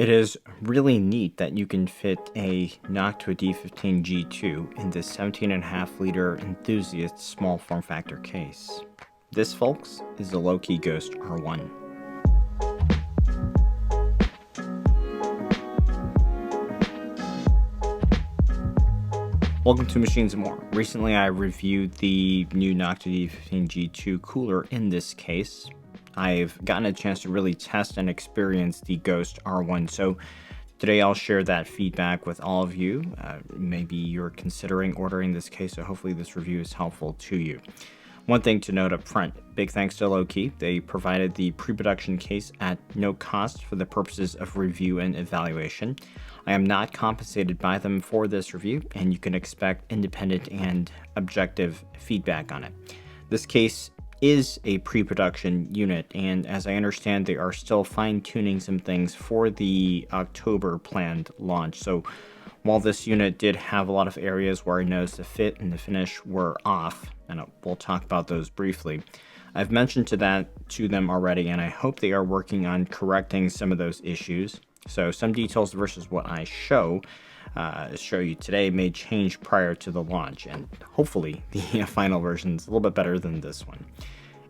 It is really neat that you can fit a Louqe D15 G2 in this 17.5 liter enthusiast small form factor case. This, folks, is the Louqe Ghost R1. Welcome to Machines and More. Recently I reviewed the new Louqe D15 G2 cooler in this case. I've gotten a chance to really test and experience the Ghost R1, so today I'll share that feedback with all of you. Maybe you're considering ordering this case, so hopefully this review is helpful to you. One thing to note up front, big thanks to Louqe. They provided the pre-production case at no cost for the purposes of review and evaluation. I am not compensated by them for this review, and you can expect independent and objective feedback on it. This case is a pre-production unit, and as I understand, they are still fine-tuning some things for the October planned launch. So while this unit did have a lot of areas where I noticed the fit and the finish were off, and we'll talk about those briefly, I've mentioned to them already, and I hope they are working on correcting some of those issues. So some details versus what I show you today may change prior to the launch, and hopefully the final version is a little bit better than this one.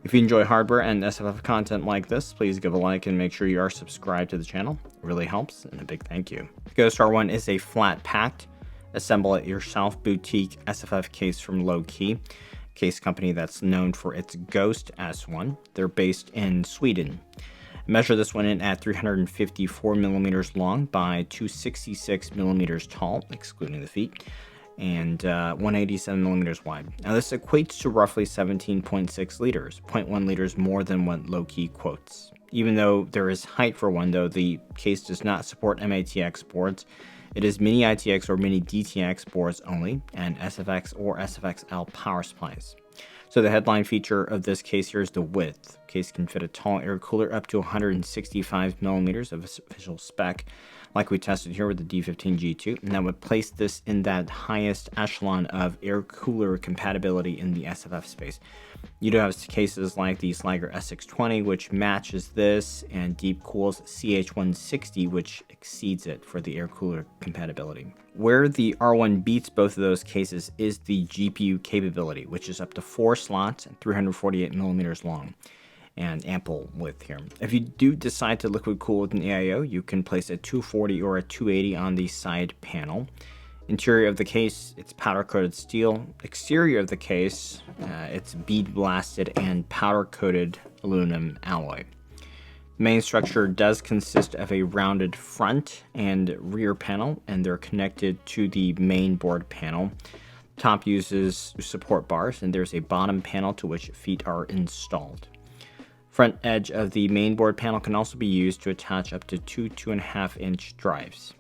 If you enjoy hardware and SFF content like this, please give a like and make sure you are subscribed to the channel. It really helps, and a big thank you. The Ghost R1 is a flat-packed, assemble-it-yourself boutique SFF case from Louqe, case company that's known for its Ghost S1. They're based in Sweden. Measure this one in at 354 millimeters long by 266 millimeters tall, excluding the feet, and 187 millimeters wide. Now this equates to roughly 17.6 liters, 0.1 liters more than what Louqe quotes. Even though there is height for one, though, the case does not support mini-itx boards. It is mini-itx or mini-itx boards only, and SFX or SFXL power supplies. So the headline feature of this case here is the width. The case can fit a tall air cooler up to 165 millimeters of official spec, like we tested here with the D15 G2, and that would place this in that highest echelon of air cooler compatibility in the SFF space. You do have cases like the Louqe S620, which matches this, and Deepcool's CH160, which exceeds it for the air cooler compatibility. Where the R1 beats both of those cases is the GPU capability, which is up to 4 slots and 348 millimeters long, and ample width here. If you do decide to liquid cool with an AIO, you can place a 240 or a 280 on the side panel. Interior of the case, it's powder coated steel. Exterior of the case, it's bead blasted and powder coated aluminum alloy. The main structure does consist of a rounded front and rear panel, and they're connected to the main board panel. Top uses support bars, and there's a bottom panel to which feet are installed. Front edge of the main board panel can also be used to attach up to two 2.5-inch drives.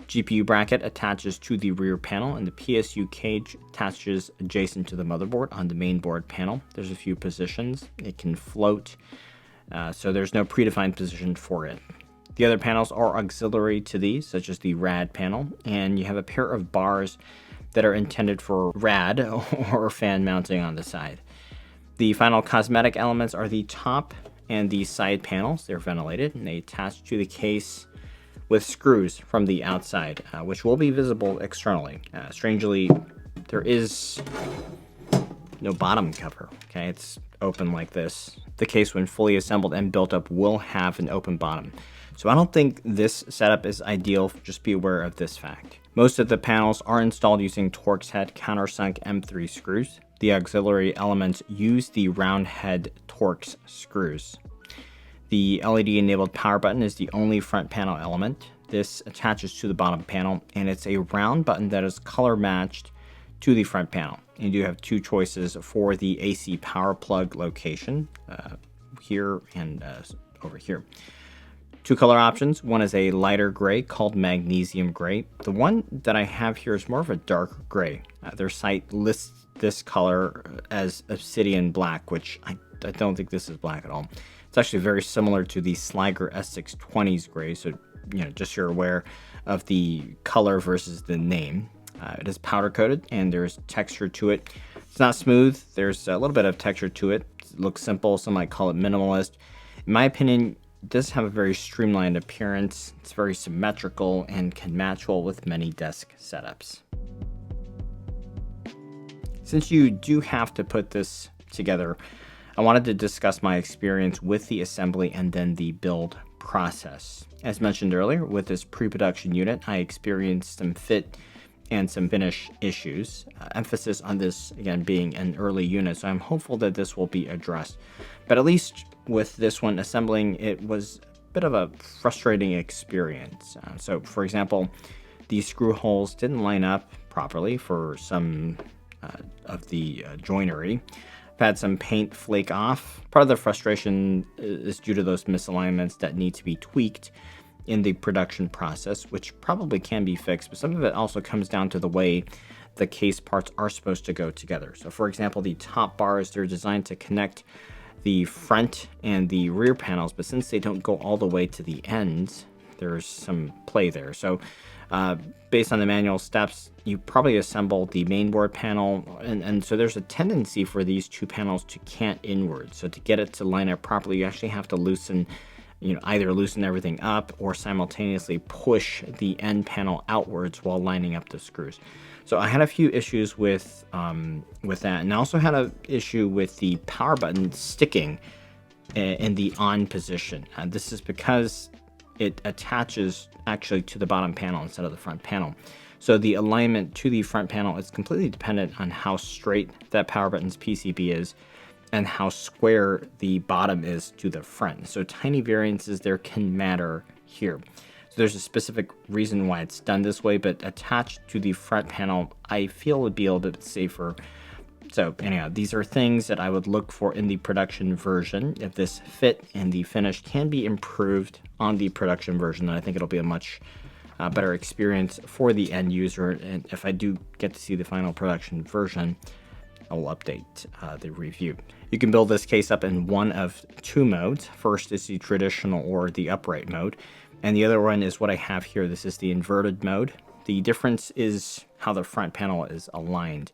GPU bracket attaches to the rear panel, and the PSU cage attaches adjacent to the motherboard on the main board panel. There's a few positions. It can float, so there's no predefined position for it. The other panels are auxiliary to these, such as the rad panel, and you have a pair of bars that are intended for rad or fan mounting on the side. The final cosmetic elements are the top and the side panels. They're ventilated, and they attach to the case with screws from the outside, which will be visible externally. Strangely, there is no bottom cover. Okay, it's open like this. The case, when fully assembled and built up, will have an open bottom. So I don't think this setup is ideal. Just be aware of this fact. Most of the panels are installed using Torx head countersunk M3 screws. The auxiliary elements use the round head Torx screws. The LED-enabled power button is the only front panel element. This attaches to the bottom panel, and it's a round button that is color matched to the front panel. And you do have two choices for the AC power plug location, here and over here. Two color options. One is a lighter gray called magnesium gray. The one that I have here is more of a dark gray. Their site lists this color as obsidian black, which I don't think this is black at all. It's actually very similar to the Louqe S620's gray, so just so you're aware of the color versus the name. It is powder coated, and there's texture to it. It's not smooth. There's a little bit of texture to it. It looks simple. Some might call it minimalist. In my opinion, It does have a very streamlined appearance. It's very symmetrical and can match well with many desk setups. Since you do have to put this together, I wanted to discuss my experience with the assembly and then the build process. As mentioned earlier, with this pre-production unit, I experienced some fit and some finish issues. Emphasis on this, again, being an early unit, so I'm hopeful that this will be addressed. But at least with this one, assembling it was a bit of a frustrating experience. So, for example, the screw holes didn't line up properly for some of the joinery. I've had some paint flake off. Part of the frustration is due to those misalignments that need to be tweaked in the production process, which probably can be fixed, but some of it also comes down to the way the case parts are supposed to go together. So for example, the top bars, they're designed to connect the front and the rear panels, but since they don't go all the way to the ends, there's some play there. So based on the manual steps, you probably assemble the mainboard panel, and so there's a tendency for these two panels to cant inward. So to get it to line up properly, you actually have to loosen, either loosen everything up or simultaneously push the end panel outwards while lining up the screws. So I had a few issues with that, and I also had an issue with the power button sticking in the on position. This is because it attaches actually to the bottom panel instead of the front panel. So the alignment to the front panel is completely dependent on how straight that power button's PCB is and how square the bottom is to the front. So tiny variances there can matter here. So there's a specific reason why it's done this way, but attached to the front panel, I feel would be a little bit safer. So anyhow, these are things that I would look for in the production version. If this fit and the finish can be improved on the production version, then I think it'll be a much better experience for the end user. And if I do get to see the final production version, I will update the review. You can build this case up in one of two modes. First is the traditional or the upright mode, and the other one is what I have here. This is the inverted mode. The difference is how the front panel is aligned,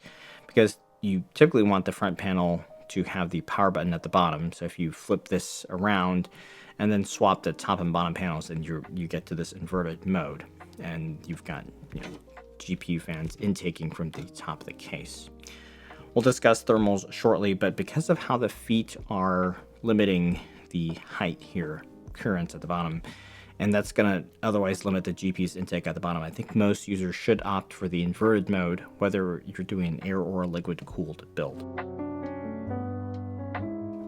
because you typically want the front panel to have the power button at the bottom. So if you flip this around and then swap the top and bottom panels, then you get to this inverted mode, and you've got GPU fans intaking from the top of the case. We'll discuss thermals shortly, but because of how the feet are limiting the height here, clearance at the bottom, and that's going to otherwise limit the GPU's intake at the bottom, I think most users should opt for the inverted mode, whether you're doing an air or liquid-cooled build.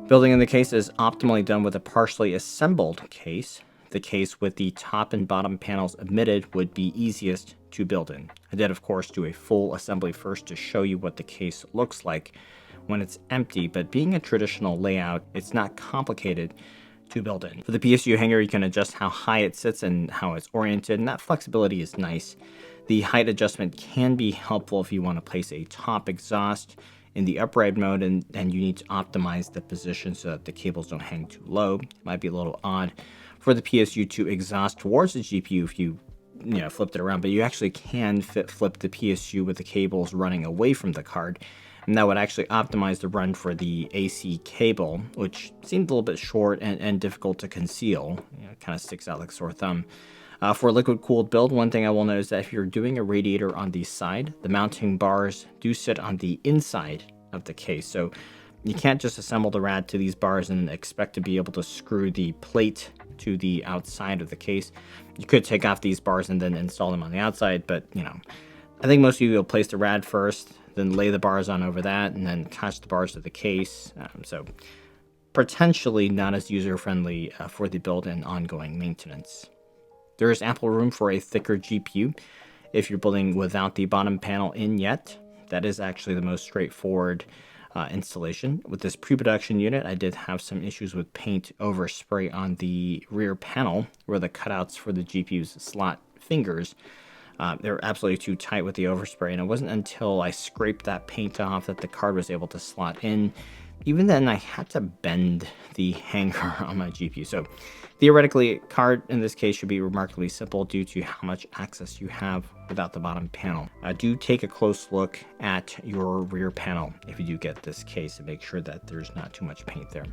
Building in the case is optimally done with a partially assembled case. The case with the top and bottom panels omitted would be easiest to build in. I did, of course, do a full assembly first to show you what the case looks like when it's empty, but being a traditional layout, it's not complicated to build in. For the PSU hanger, you can adjust how high it sits and how it's oriented, and that flexibility is nice. The height adjustment can be helpful if you want to place a top exhaust in the upright mode and you need to optimize the position so that the cables don't hang too low. It might be a little odd for the PSU to exhaust towards the GPU if you flipped it around, but you actually can flip the PSU with the cables running away from the card, and that would actually optimize the run for the AC cable, which seemed a little bit short and difficult to conceal. It kind of sticks out like a sore thumb. For a liquid-cooled build, one thing I will note is that if you're doing a radiator on the side, the mounting bars do sit on the inside of the case, so you can't just assemble the rad to these bars and expect to be able to screw the plate to the outside of the case. You could take off these bars and then install them on the outside, but I think most of you will place the rad first, then lay the bars on over that, and then attach the bars to the case. So potentially not as user-friendly for the build and ongoing maintenance. There is ample room for a thicker GPU if you're building without the bottom panel in yet. That is actually the most straightforward installation. With this pre-production unit, I did have some issues with paint overspray on the rear panel where the cutouts for the GPU's slot fingers, they're absolutely too tight with the overspray, and it wasn't until I scraped that paint off that the card was able to slot in. Even then, I had to bend the hanger on my GPU. So theoretically, card in this case should be remarkably simple due to how much access you have without the bottom panel. Do take a close look at your rear panel if you do get this case and make sure that there's not too much paint there.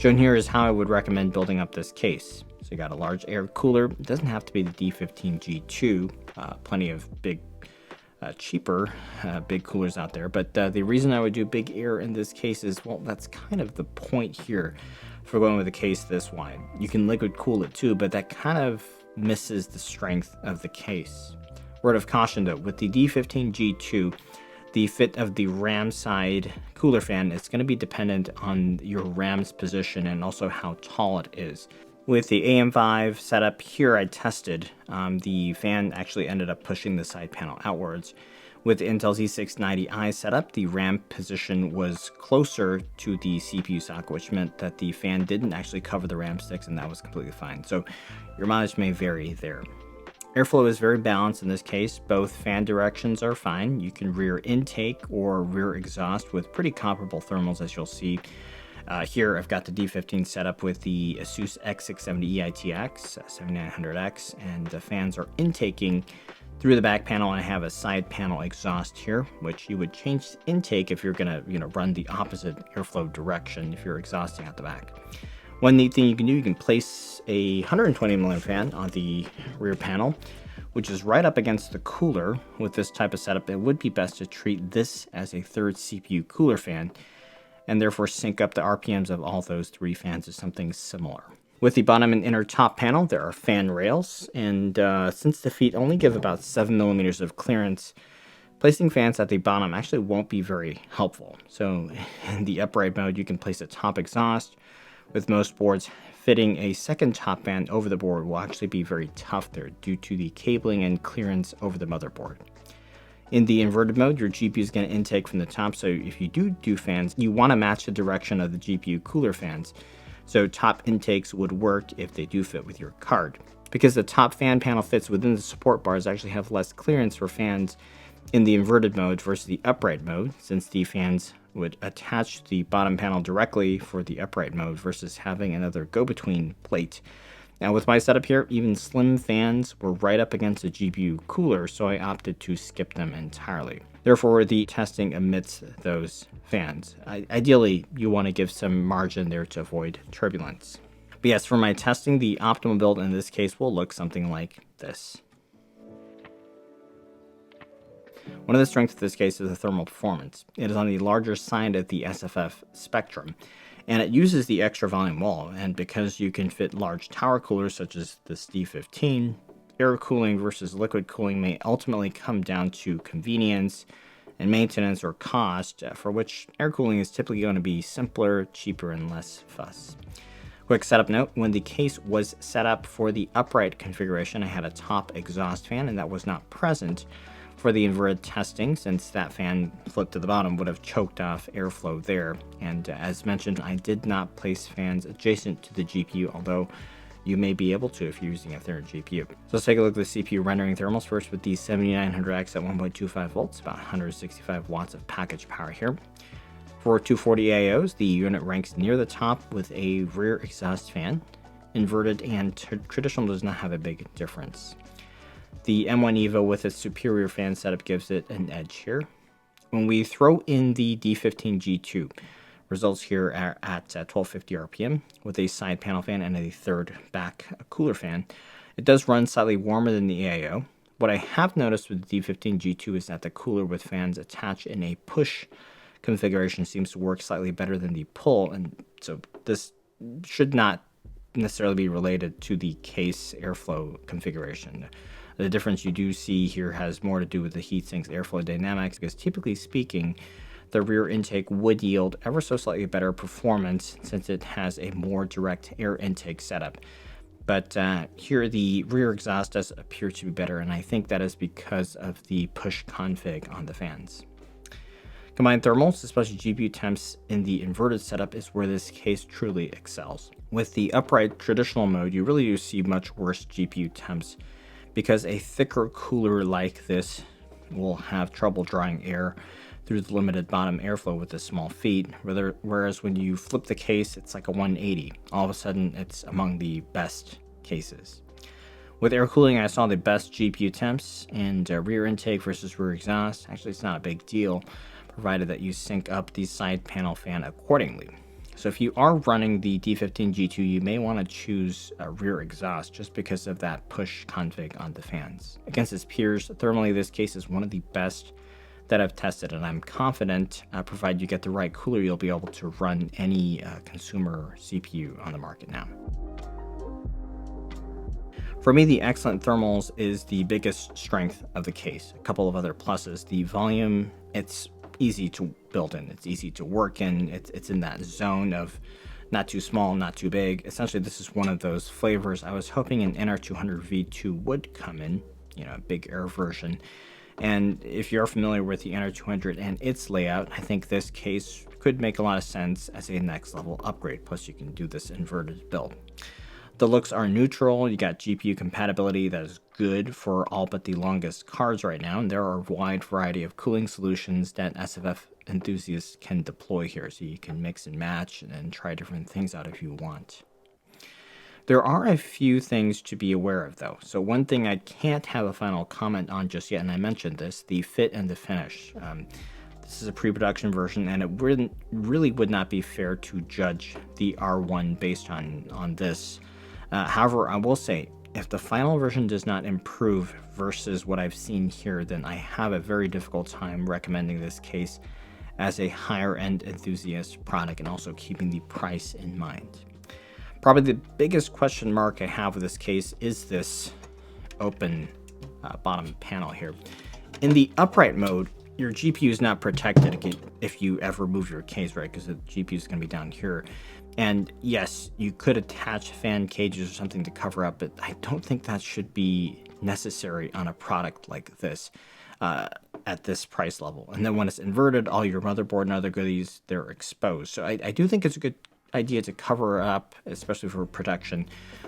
Shown here is how I would recommend building up this case. So you got a large air cooler. It doesn't have to be the D15 G2. Plenty of big, cheaper big coolers out there. But the reason I would do big air in this case is, well, that's kind of the point here for going with a case this wide. You can liquid cool it too, but that kind of misses the strength of the case. Word of caution though, with the D15 G2, the fit of the ram side cooler fan is going to be dependent on your ram's position and also how tall it is. With the AM5 setup here I tested, the fan actually ended up pushing the side panel outwards. With the Intel Z690i setup, the ram position was closer to the CPU socket, which meant that the fan didn't actually cover the ram sticks, and that was completely fine. So your mileage may vary there. Airflow is very balanced in this case. Both fan directions are fine. You can rear intake or rear exhaust with pretty comparable thermals, as you'll see. Here I've got the D15 set up with the Asus X670 mini-itx 7900X, and the fans are intaking through the back panel, and I have a side panel exhaust here, which you would change intake if you're gonna run the opposite airflow direction if you're exhausting out the back. One neat thing you can do, you can place a 120mm fan on the rear panel, which is right up against the cooler. With this type of setup, it would be best to treat this as a third CPU cooler fan, and therefore sync up the RPMs of all those three fans to something similar. With the bottom and inner top panel, there are fan rails, and since the feet only give about 7mm of clearance, placing fans at the bottom actually won't be very helpful. So in the upright mode, you can place a top exhaust. With most boards, fitting a second top fan over the board will actually be very tough there due to the cabling and clearance over the motherboard. In the inverted mode, your GPU is going to intake from the top, so if you do fans, you want to match the direction of the GPU cooler fans. So top intakes would work if they do fit with your card. Because the top fan panel fits within the support bars, actually have less clearance for fans in the inverted mode versus the upright mode, since the fans would attach to the bottom panel directly for the upright mode versus having another go-between plate. Now with my setup here, even slim fans were right up against the GPU cooler, so I opted to skip them entirely. Therefore, the testing omits those fans. Ideally, you want to give some margin there to avoid turbulence. But yes, for my testing, the optimal build in this case will look something like this. One of the strengths of this case is the thermal performance. It is on the larger side of the SFF spectrum, and it uses the extra volume wall, and because you can fit large tower coolers such as this D15, air cooling versus liquid cooling may ultimately come down to convenience and maintenance or cost, for which air cooling is typically going to be simpler, cheaper, and less fuss. Quick setup note, when the case was set up for the upright configuration, I had a top exhaust fan, and that was not present for the inverted testing, since that fan flipped to the bottom would have choked off airflow there. And as mentioned, I did not place fans adjacent to the GPU, although you may be able to if you're using a third GPU. So let's take a look at the CPU rendering thermals first with the 7900X at 1.25 volts, about 165 watts of package power here. For 240 AIOs, the unit ranks near the top with a rear exhaust fan. Inverted and traditional does not have a big difference. The M1 Evo with its superior fan setup gives it an edge here. When we throw in the D15 G2, results here are at 1250 RPM with a side panel fan and a third back cooler fan. It does run slightly warmer than the AIO. What I have noticed with the D15 G2 is that the cooler with fans attached in a push configuration seems to work slightly better than the pull, and so this should not necessarily be related to the case airflow configuration. The difference you do see here has more to do with the heatsink's airflow dynamics, because typically speaking, the rear intake would yield ever so slightly better performance since it has a more direct air intake setup. But here the rear exhaust does appear to be better, and I think that is because of the push config on the fans. Combined thermals, especially GPU temps in the inverted setup, is where this case truly excels. With the upright traditional mode, you really do see much worse GPU temps, because a thicker cooler like this will have trouble drawing air through the limited bottom airflow with the small feet, whereas when you flip the case, it's like a 180. All of a sudden, it's among the best cases. With air cooling, I saw the best GPU temps, and rear intake versus rear exhaust. Actually, it's not a big deal, provided that you sync up the side panel fan accordingly. So if you are running the D15 G2, you may want to choose a rear exhaust just because of that push config on the fans. Against its peers, thermally this case is one of the best that I've tested, and I'm confident, provided you get the right cooler, you'll be able to run any consumer CPU on the market now. For me, the excellent thermals is the biggest strength of the case. A couple of other pluses: the volume, it's easy to build in, it's easy to work in, it's in that zone of not too small, not too big. Essentially, this is one of those flavors I was hoping an NR200 V2 would come in, a big air version. And if you're familiar with the NR200 and its layout, I think this case could make a lot of sense as a next level upgrade. Plus, you can do this inverted build. The looks are neutral. You got GPU compatibility that is good for all but the longest cards right now, and there are a wide variety of cooling solutions that SFF enthusiasts can deploy here, so you can mix and match and try different things out if you want. There are a few things to be aware of, though. So one thing I can't have a final comment on just yet, and I mentioned this, the fit and the finish. This is a pre-production version, and it really would not be fair to judge the R1 based on this. However, I will say, if the final version does not improve versus what I've seen here, then I have a very difficult time recommending this case as a higher-end enthusiast product, and also keeping the price in mind. Probably the biggest question mark I have with this case is this open bottom panel here. In the upright mode, your GPU is not protected if you ever move your case, right? Because the GPU is going to be down here. And yes, you could attach fan cages or something to cover up, but I don't think that should be necessary on a product like this at this price level. And then when it's inverted, all your motherboard and other goodies, they're exposed. So I do think it's a good idea to cover up, especially for protection,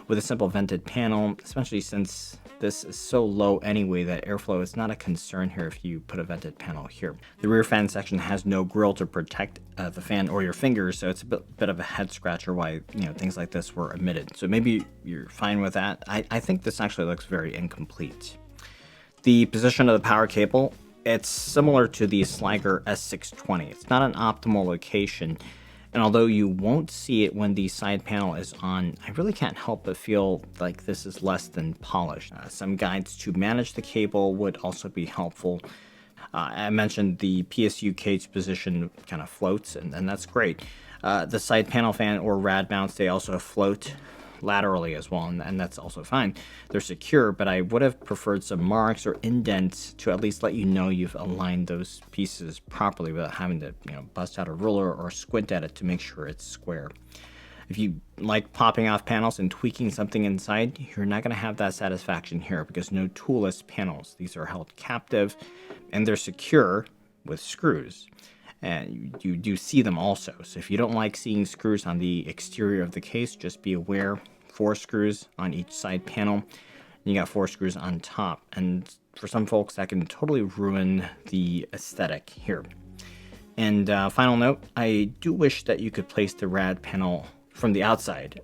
with a simple vented panel, especially since this is so low anyway that airflow is not a concern here if you put a vented panel here. The rear fan section has no grill to protect the fan or your fingers, so it's a bit of a head scratcher why things like this were omitted. So maybe you're fine with that. I think this actually looks very incomplete. The position of the power cable, it's similar to the Sliger S620. It's not an optimal location, and although you won't see it when the side panel is on, I really can't help but feel like this is less than polished. Some guides to manage the cable would also be helpful. I mentioned the PSU cage position kind of floats, and that's great. The side panel fan or rad mounts, they also float laterally as well, and that's also fine. They're secure, but I would have preferred some marks or indents to at least let you know you've aligned those pieces properly without having to bust out a ruler or squint at it to make sure it's square. If you like popping off panels and tweaking something inside, you're not going to have that satisfaction here because no toolless panels. These are held captive and they're secure with screws. And you do see them also. So if you don't like seeing screws on the exterior of the case, just be aware, 4 screws on each side panel, and you got 4 screws on top. And for some folks, that can totally ruin the aesthetic here. And final note, I do wish that you could place the rad panel from the outside.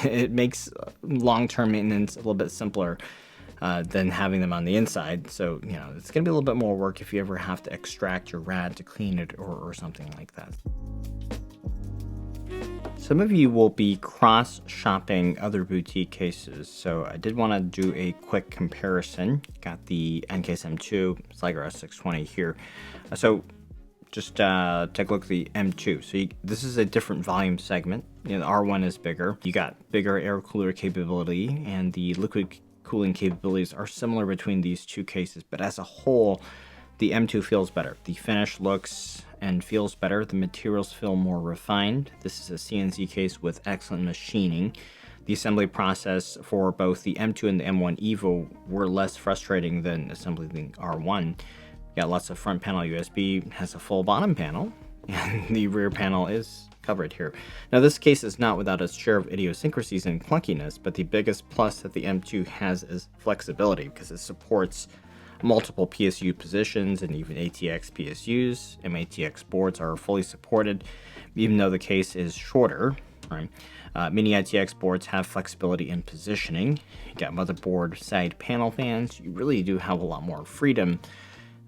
It makes long-term maintenance a little bit simpler than having them on the inside. So, it's going to be a little bit more work if you ever have to extract your rad to clean it or something like that. Some of you will be cross-shopping other boutique cases, so I did want to do a quick comparison. Got the NCase M2, Sliger S620 here. So just take a look at the M2. So this is a different volume segment. The R1 is bigger. You got bigger air cooler capability, and the liquid cooling capabilities are similar between these two cases, but as a whole, the M2 feels better. The finish looks and feels better. The materials feel more refined. This is a CNC case with excellent machining. The assembly process for both the M2 and the M1 Evo were less frustrating than assembling the R1. You got lots of front panel USB, has a full bottom panel, and the rear panel is covered here. Now this case is not without its share of idiosyncrasies and clunkiness, but the biggest plus that the M2 has is flexibility because it supports multiple PSU positions and even ATX PSUs. mini-itx boards are fully supported, even though the case is shorter. Right? Mini-itx boards have flexibility in positioning. You got motherboard side panel fans. You really do have a lot more freedom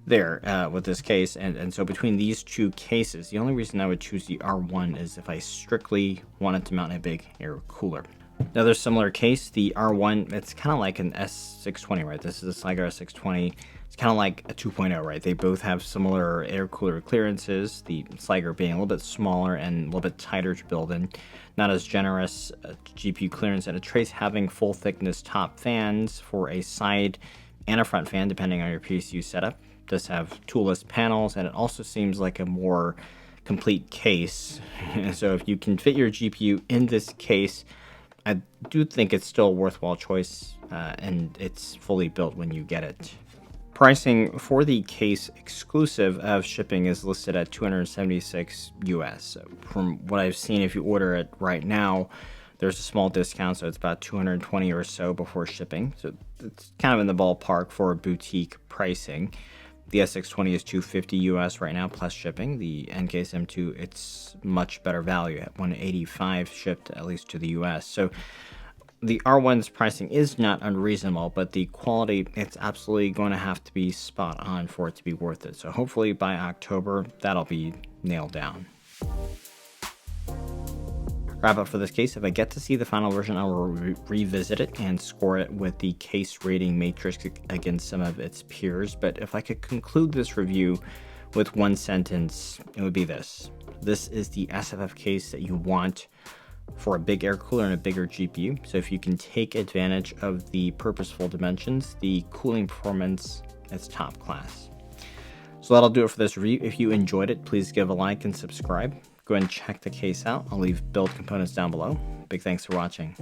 there with this case. And so between these two cases, the only reason I would choose the R1 is if I strictly wanted to mount a big air cooler. Another similar case, the R1, it's kind of like an S620, right? This is a Sliger S620. It's kind of like a 2.0, right? They both have similar air cooler clearances, the Sliger being a little bit smaller and a little bit tighter to build in, not as generous GPU clearance, and a trace having full thickness top fans for a side and a front fan, depending on your PSU setup. It does have toolless panels, and it also seems like a more complete case. So if you can fit your GPU in this case, I do think it's still a worthwhile choice, and it's fully built when you get it. Pricing for the case exclusive of shipping is listed at $276 US. So from what I've seen, if you order it right now, there's a small discount, so it's about $220 or so before shipping. So it's kind of in the ballpark for boutique pricing. The S620 is $250 US right now plus shipping. The N-Case M2, it's much better value at $185 shipped, at least to the US. So the R1's pricing is not unreasonable, but the quality, it's absolutely going to have to be spot on for it to be worth it. So hopefully by October, that'll be nailed down. Wrap up for this case. If I get to see the final version, I will revisit it and score it with the case rating matrix against some of its peers. But if I could conclude this review with one sentence, it would be this. This is the SFF case that you want for a big air cooler and a bigger GPU. So if you can take advantage of the purposeful dimensions, the cooling performance is top class. So that'll do it for this review. If you enjoyed it, please give a like and subscribe. Go ahead and check the case out. I'll leave build components down below. Big thanks for watching.